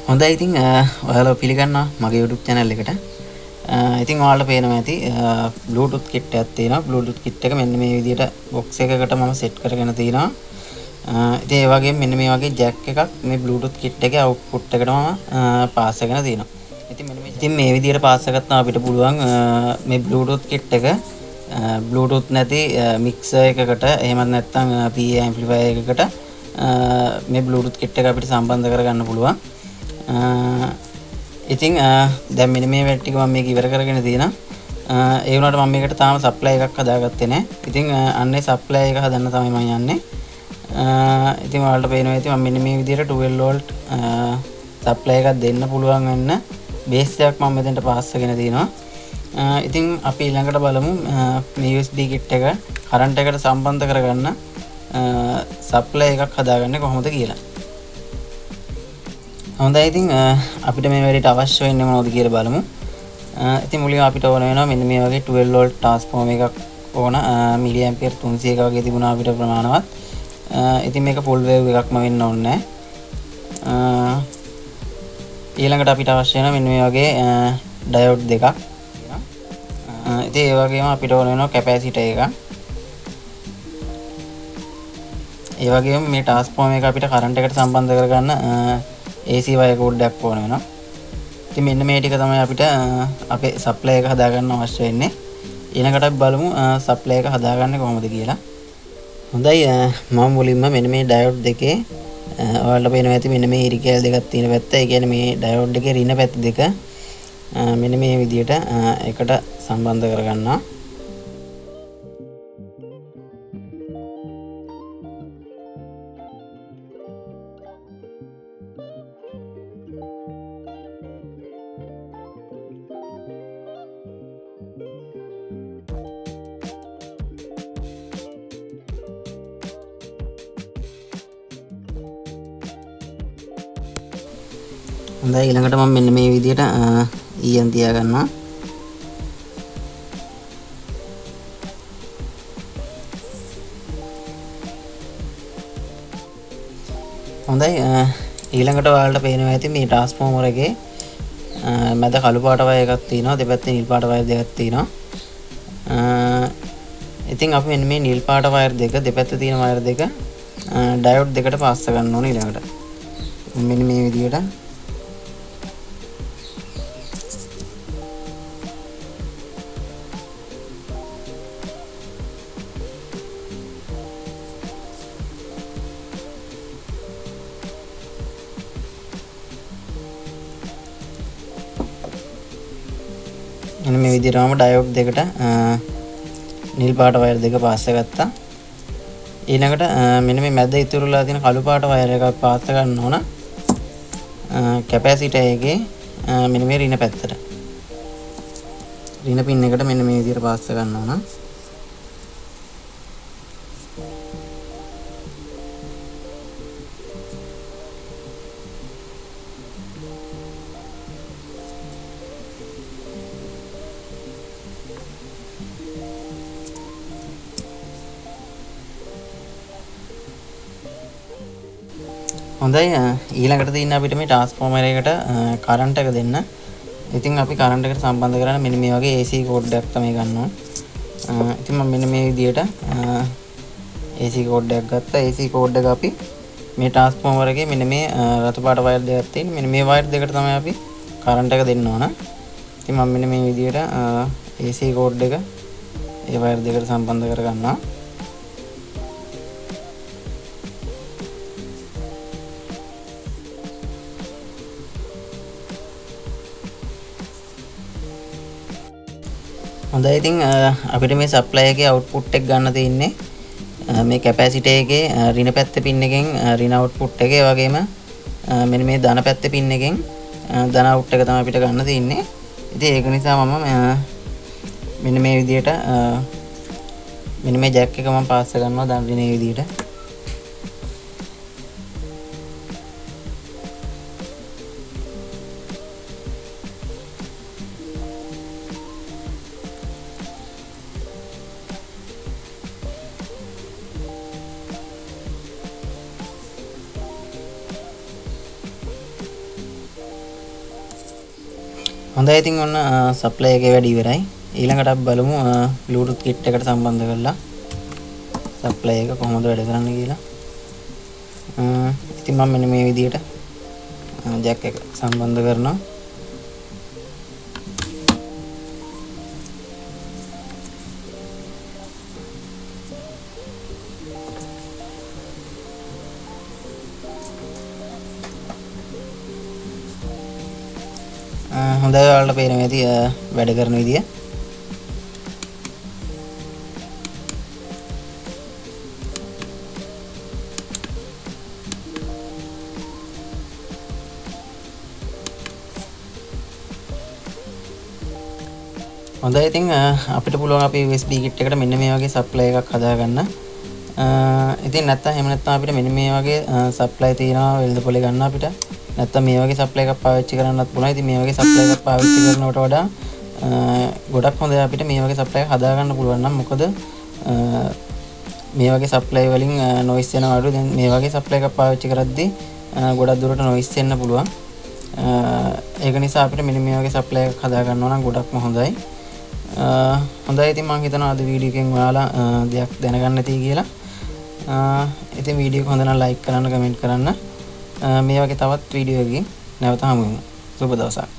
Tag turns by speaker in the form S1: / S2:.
S1: හොඳයි ඉතින් ඔයාලා පිළිගන්නවා මගේ YouTube channel එකට. ඉතින් ඔයාලට පේනවා ඇති Bluetooth kit එකක් තියෙනවා. Bluetooth kit එක මෙන්න මේ විදිහට box එකකට මම set කරගෙන තියෙනවා. ඉතින් ඒ වගේම මෙන්න මේ වගේ jack එකක් මේ Bluetooth kit එකේ output එකට මම pass කරගෙන තියෙනවා. ඉතින් මේ විදිහට pass කරගත්තාම අපිට පුළුවන් මේ Bluetooth kit එක Bluetooth නැති mixer එකකට එහෙමත් නැත්නම් PA amplifier එකකට මේ Bluetooth kit එක අපිට සම්බන්ධ කරගන්න පුළුවන්. ඉතින් දැන් මෙන්න මේ වැඩ ටික මම මේක ඉවර කරගෙන තියෙනවා. ඒ වුණාට මම මේකට තාම සප්ලයි එකක් හදාගත්තේ නැහැ. ඉතින් අන්නේ සප්ලයි එක හදන්න තමයි මම යන්නේ. ඉතින් ඔයාලට පේනවා ඇති මම මෙන්න මේ විදිහට 12 volt සප්ලයි එකක් දෙන්න පුළුවන් වෙන්න බේස් එකක් මම මෙතෙන්ට පාස් කරගෙන තියෙනවා. ඉතින් අපි ඊළඟට බලමු මේ USB kit එක කරන්ට් එකට සම්බන්ධ කරගන්න සප්ලයි එකක් හදාගන්නේ කොහොමද කියලා. හොඳයි ඉතින් අපිට මේ වැඩේට අවශ්‍ය වෙන්නේ මොනවද කියලා බලමු. ඉතින් මුලින්ම අපිට ඕන වෙනවා මෙන්න මේ වගේ 12 volt transformer එකක් ඕන. මිලි ඇම්පියර් 300ක වගේ තිබුණා අපිට ප්‍රමාණවත්. ඉතින් මේක full wave එකක්ම වෙන්න ඕනේ නැහැ. ඊළඟට අපිට අවශ්‍ය වෙනවා මෙන්න මේ වගේ diode දෙකක්. ඉතින් ඒ වගේම අපිට ඕන වෙනවා capacitor එකක්. ඒ වගේම මේ transformer එක අපිට current එකට සම්බන්ධ කරගන්න AC wire cord එකක් ඕන වෙනවා. ඉතින් මෙන්න මේ ටික තමයි අපිට අපේ සප්ලයි එක හදාගන්න අවශ්‍ය වෙන්නේ. ඊළඟට අපි බලමු සප්ලයි එක හදාගන්නේ කොහොමද කියලා. හොඳයි මම මුලින්ම මෙන්න මේ diode දෙකේ ඔයාලට පේනවා ඇති මෙන්න මේ ඉරි කැල් දෙකක් තියෙන පැත්ත. ඒ කියන්නේ මේ diode එකේ ඍණ පැත්ත දෙක මෙන්න මේ විදිහට එකට සම්බන්ධ කරගන්නවා. හොඳයි ඊළඟට මම මෙන්න මේ විදිහට ඊයන් තියා ගන්නවා. හොඳයි ඊළඟට ඔයාලට පේනවා ඇති මේ ට්‍රාන්ස්ෆෝමර් එකේ මැද කළු පාට වයර් එකක් තියෙනවා, දෙපැත්තේ නිල් පාට වයර් දෙකක් තියෙනවා. ඉතින් අපි මෙන්න මේ නිල් පාට වයර් දෙක දෙපැත්තේ තියෙන වයර් දෙක ඩයෝඩ් දෙකට පාස් කරගන්න ඕනේ ඊළඟට. මෙන්න මේ විදිහට එන්න මේ විදිහටම ඩයෝඩ් දෙකට නිල් පාට වයර් දෙක පාස් කරගත්තා. ඊළඟට මෙන්න මේ මැද ඉතුරුලා තියෙන කළු පාට වයර් එකක් පාස් කරගන්න ඕන කැපැසිටර් එකේ මෙන්න මේ ඍණ පැත්තට. ඍණ පින් එකට මෙන්න මේ විදිහට පාස් කරගන්න ඕන. හොඳයි ඊළඟට තියෙන අපිට මේ ට්‍රාන්ස්ෆෝමර් එකට කරන්ට් එක දෙන්න. ඉතින් අපි කරන්ට් එකට සම්බන්ධ කරන්න මෙන්න මේ වගේ AC කෝඩ් එකක් තමයි ගන්න ඕන. ඉතින් මම මෙන්න මේ විදිහට AC කෝඩ් එකක් ගත්තා. AC කෝඩ් එක අපි මේ ට්‍රාන්ස්ෆෝමර් එකේ මෙන්න මේ රතු පාට වයර් දෙකක් තියෙන. මෙන්න මේ වයර් දෙකට තමයි අපි කරන්ට් එක දෙන්න ඕන. ඉතින් මම මෙන්න මේ විදිහට AC කෝඩ් එක ඒ වයර් දෙකට සම්බන්ධ කරගන්නවා. හොඳයි ඉතින් අපිට මේ සප්ලයි එකේ අවුට්පුට් එක ගන්න තියෙන්නේ මේ කැපැසිටර් එකේ ඍණ පැත්තේ පින් එකෙන් ඍණ අවුට්පුට් එක, ඒ වගේම මෙන්න මේ ධන පැත්තේ පින් එකෙන් ධන අවුට් එක තමයි අපිට ගන්න තියෙන්නේ. ඉතින් ඒක නිසා මම මෙන්න මේ විදිහට මෙන්න මේ ජැක් එක මම පාස් කරනවා ධන ඍණ විදිහට. හොඳයි ඉතින් ඔන්න සප්ලයි එකේ වැඩ ඉවරයි. ඊළඟට අපි බලමු Bluetooth kit එකට සම්බන්ධ කරලා සප්ලයි එක කොහොමද වැඩ කරන්නේ කියලා. ඉතින් මම මෙන්න මේ විදිහට ජැක් එක සම්බන්ධ කරනවා. හොඳයි ඔයාලට පේනවා ඇති වැඩ කරන විදිය. හොඳයි ඉතින් අපිට පුළුවන් අපේ USB kit එකට මෙන්න මේ වගේ සප්ලයි එකක් හදාගන්න. ඉතින් නැත්තම් එහෙම නැත්තම් අපිට මෙන්න මේ වගේ සප්ලයි තියෙනවා වෙළඳ පොලේ ගන්න අපිට. නැත්තම් මේ වගේ සප්ලයි එකක් පාවිච්චි කරන්නත් පුළුවන්. ඉතින් මේ වගේ සප්ලයි එකක් පාවිච්චි කරනවට වඩා ගොඩක් හොඳයි අපිට මේ වගේ සප්ලයි එකක් හදාගන්න පුළුවන් නම්. මොකද මේ වගේ සප්ලයි වලින් නොයිස් වෙනවා අඩු. දැන් මේ වගේ සප්ලයි එකක් පාවිච්චි කරද්දී ගොඩක් දුරට නොයිස් වෙන්න පුළුවන්. ඒක නිසා අපිට මෙන්න මේ වගේ සප්ලයි එකක් හදාගන්නවා නම් ගොඩක්ම හොඳයි. හොඳයි ඉතින් මම හිතනවා අද වීඩියෝ එකෙන් ඔයාලා දෙයක් දැනගන්න ඇති කියලා. ඉතින් වීඩියෝ එක හොඳ නම් ලයික් කරන්න, කමෙන්ට් කරන්න. මේ වගේ තවත් වීඩියෝ එකකින් නැවත හමු වෙමු. සුබ දවසක්.